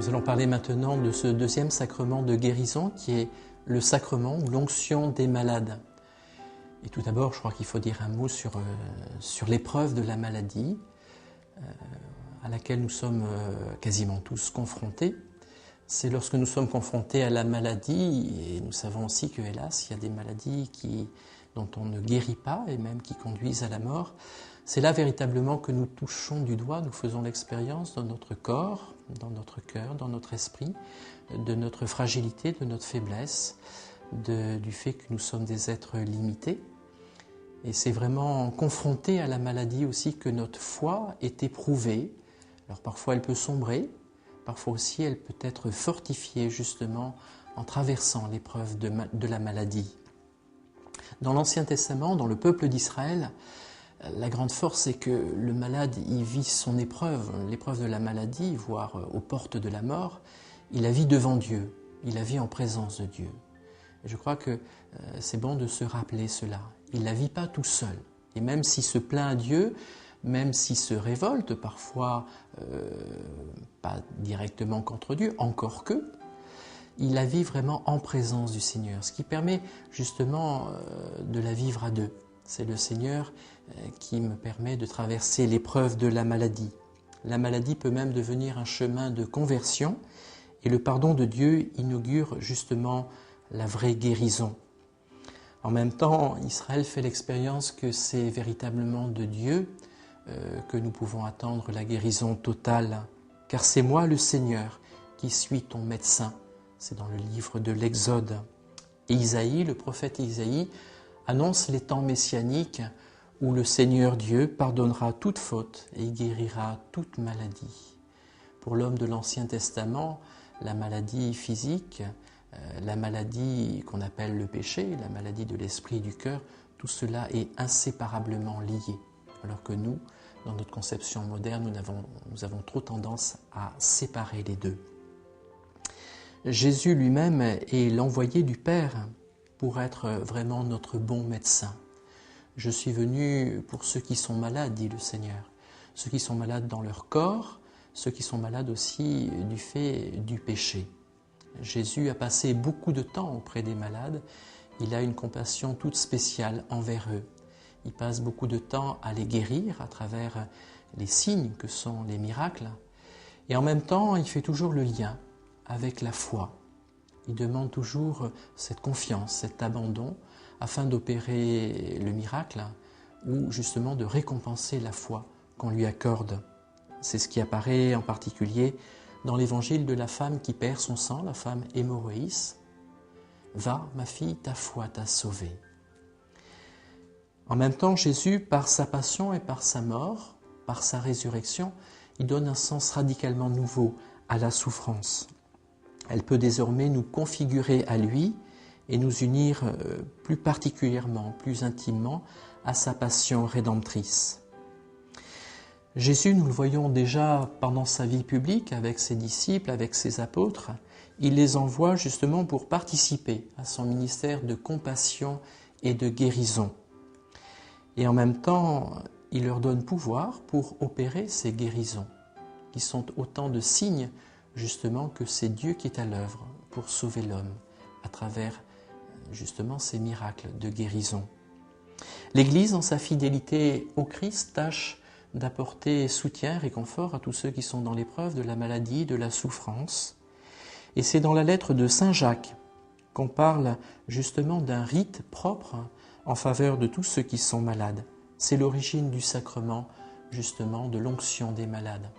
Nous allons parler maintenant de ce deuxième sacrement de guérison qui est le sacrement ou l'onction des malades. Et tout d'abord, je crois qu'il faut dire un mot sur l'épreuve de la maladie à laquelle nous sommes quasiment tous confrontés. C'est lorsque nous sommes confrontés à la maladie, et nous savons aussi que, hélas, il y a des maladies dont on ne guérit pas et même qui conduisent à la mort. C'est là véritablement que nous touchons du doigt, nous faisons l'expérience dans notre corps, dans notre cœur, dans notre esprit, de notre fragilité, de notre faiblesse, du fait que nous sommes des êtres limités. Et c'est vraiment confronté à la maladie aussi que notre foi est éprouvée. Alors parfois elle peut sombrer, parfois aussi elle peut être fortifiée justement en traversant l'épreuve de la maladie. Dans l'Ancien Testament, dans le peuple d'Israël, la grande force, c'est que le malade, il vit son épreuve, l'épreuve de la maladie, voire aux portes de la mort, il la vit devant Dieu, il la vit en présence de Dieu. Et je crois que c'est bon de se rappeler cela. Il ne la vit pas tout seul. Et même s'il se plaint à Dieu, même s'il se révolte parfois, pas directement contre Dieu, encore que, il la vit vraiment en présence du Seigneur, ce qui permet justement de la vivre à deux. C'est le Seigneur qui me permet de traverser l'épreuve de la maladie. La maladie peut même devenir un chemin de conversion et le pardon de Dieu inaugure justement la vraie guérison. En même temps, Israël fait l'expérience que c'est véritablement de Dieu que nous pouvons attendre la guérison totale. Car c'est moi le Seigneur qui suis ton médecin. C'est dans le livre de l'Exode. Et Isaïe, le prophète Isaïe, annonce les temps messianiques où le Seigneur Dieu pardonnera toute faute et guérira toute maladie. Pour l'homme de l'Ancien Testament, la maladie physique, la maladie qu'on appelle le péché, la maladie de l'esprit et du cœur, tout cela est inséparablement lié. Alors que nous, dans notre conception moderne, nous avons trop tendance à séparer les deux. Jésus lui-même est l'envoyé du Père pour être vraiment notre bon médecin. Je suis venu pour ceux qui sont malades, dit le Seigneur. Ceux qui sont malades dans leur corps, ceux qui sont malades aussi du fait du péché. Jésus a passé beaucoup de temps auprès des malades. Il a une compassion toute spéciale envers eux. Il passe beaucoup de temps à les guérir à travers les signes que sont les miracles. Et en même temps, il fait toujours le lien avec la foi. Il demande toujours cette confiance, cet abandon, afin d'opérer le miracle ou justement de récompenser la foi qu'on lui accorde. C'est ce qui apparaît en particulier dans l'évangile de la femme qui perd son sang, la femme hémorroïs. « Va, ma fille, ta foi t'a sauvée. » En même temps, Jésus, par sa passion et par sa mort, par sa résurrection, il donne un sens radicalement nouveau à la souffrance. Elle peut désormais nous configurer à lui et nous unir plus particulièrement, plus intimement à sa passion rédemptrice. Jésus, nous le voyons déjà pendant sa vie publique avec ses disciples, avec ses apôtres, il les envoie justement pour participer à son ministère de compassion et de guérison. Et en même temps, il leur donne pouvoir pour opérer ces guérisons, qui sont autant de signes justement que c'est Dieu qui est à l'œuvre pour sauver l'homme à travers justement ces miracles de guérison. L'Église, dans sa fidélité au Christ, tâche d'apporter soutien, réconfort à tous ceux qui sont dans l'épreuve de la maladie, de la souffrance. Et c'est dans la lettre de Saint Jacques qu'on parle justement d'un rite propre en faveur de tous ceux qui sont malades. C'est l'origine du sacrement justement de l'onction des malades.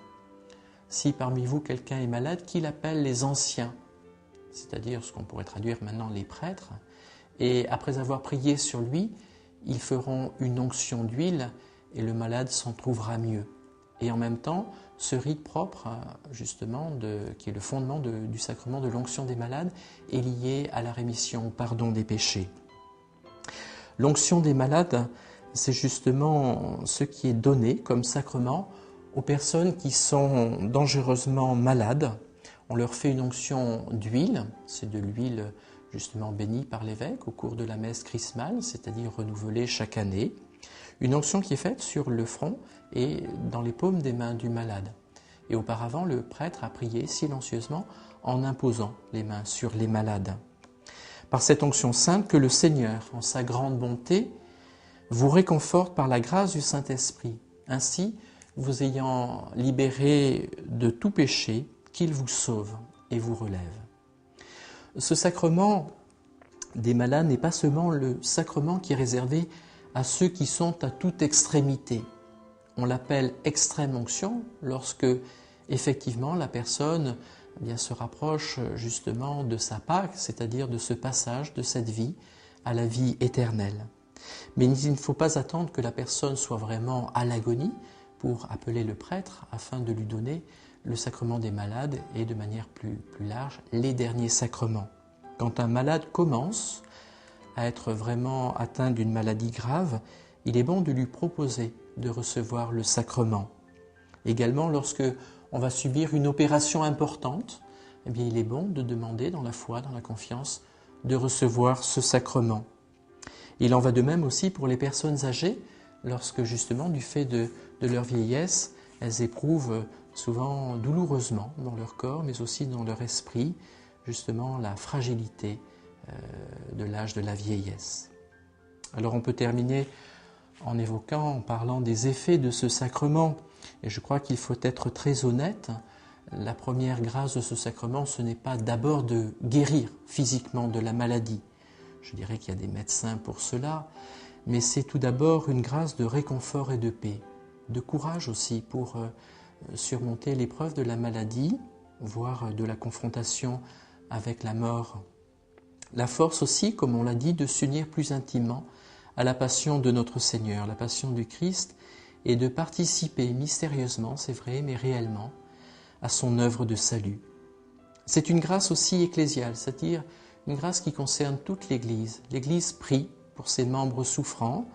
Si parmi vous quelqu'un est malade, qu'il appelle les anciens, c'est-à-dire ce qu'on pourrait traduire maintenant les prêtres, et après avoir prié sur lui, ils feront une onction d'huile et le malade s'en trouvera mieux. Et en même temps, ce rite propre, justement, qui est le fondement du sacrement de l'onction des malades, est lié à la rémission, au pardon des péchés. L'onction des malades, c'est justement ce qui est donné comme sacrement aux personnes qui sont dangereusement malades. On leur fait une onction d'huile, c'est de l'huile justement bénie par l'évêque au cours de la messe chrismale, c'est-à-dire renouvelée chaque année. Une onction qui est faite sur le front et dans les paumes des mains du malade. Et auparavant, le prêtre a prié silencieusement en imposant les mains sur les malades. Par cette onction sainte que le Seigneur, en sa grande bonté, vous réconforte par la grâce du Saint-Esprit. Ainsi, vous ayant libéré de tout péché, qu'il vous sauve et vous relève. Ce sacrement des malades n'est pas seulement le sacrement qui est réservé à ceux qui sont à toute extrémité. On l'appelle extrême onction lorsque, effectivement, la personne se rapproche justement de sa Pâque, c'est-à-dire de ce passage de cette vie à la vie éternelle. Mais il ne faut pas attendre que la personne soit vraiment à l'agonie pour appeler le prêtre afin de lui donner le sacrement des malades et de manière plus large, les derniers sacrements. Quand un malade commence à être vraiment atteint d'une maladie grave, il est bon de lui proposer de recevoir le sacrement. Également, lorsque on va subir une opération importante, eh bien, il est bon de demander dans la foi, dans la confiance, de recevoir ce sacrement. Il en va de même aussi pour les personnes âgées, lorsque justement, du fait de leur vieillesse, elles éprouvent souvent douloureusement dans leur corps, mais aussi dans leur esprit, justement la fragilité de l'âge de la vieillesse. Alors on peut terminer en parlant des effets de ce sacrement. Et je crois qu'il faut être très honnête. La première grâce de ce sacrement, ce n'est pas d'abord de guérir physiquement de la maladie. Je dirais qu'il y a des médecins pour cela, mais c'est tout d'abord une grâce de réconfort et de paix, de courage aussi pour surmonter l'épreuve de la maladie, voire de la confrontation avec la mort. La force aussi, comme on l'a dit, de s'unir plus intimement à la passion de notre Seigneur, la passion du Christ, et de participer mystérieusement, c'est vrai, mais réellement, à son œuvre de salut. C'est une grâce aussi ecclésiale, c'est-à-dire une grâce qui concerne toute l'Église. L'Église prie pour ses membres souffrants,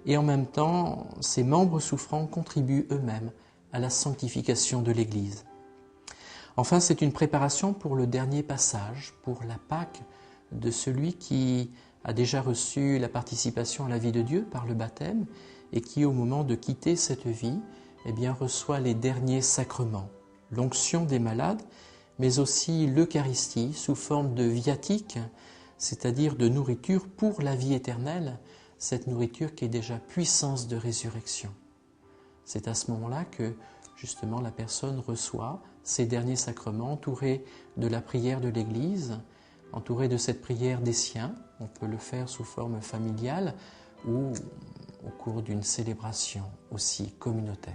et en même temps, ces membres souffrants contribuent eux-mêmes à la sanctification de l'Église. Enfin, c'est une préparation pour le dernier passage, pour la Pâque de celui qui a déjà reçu la participation à la vie de Dieu par le baptême et qui, au moment de quitter cette vie, reçoit les derniers sacrements, l'onction des malades, mais aussi l'Eucharistie sous forme de viatique, c'est-à-dire de nourriture pour la vie éternelle, cette nourriture qui est déjà puissance de résurrection. C'est à ce moment-là que, justement, la personne reçoit ces derniers sacrements entourés de la prière de l'Église, entouré de cette prière des siens. On peut le faire sous forme familiale ou au cours d'une célébration aussi communautaire.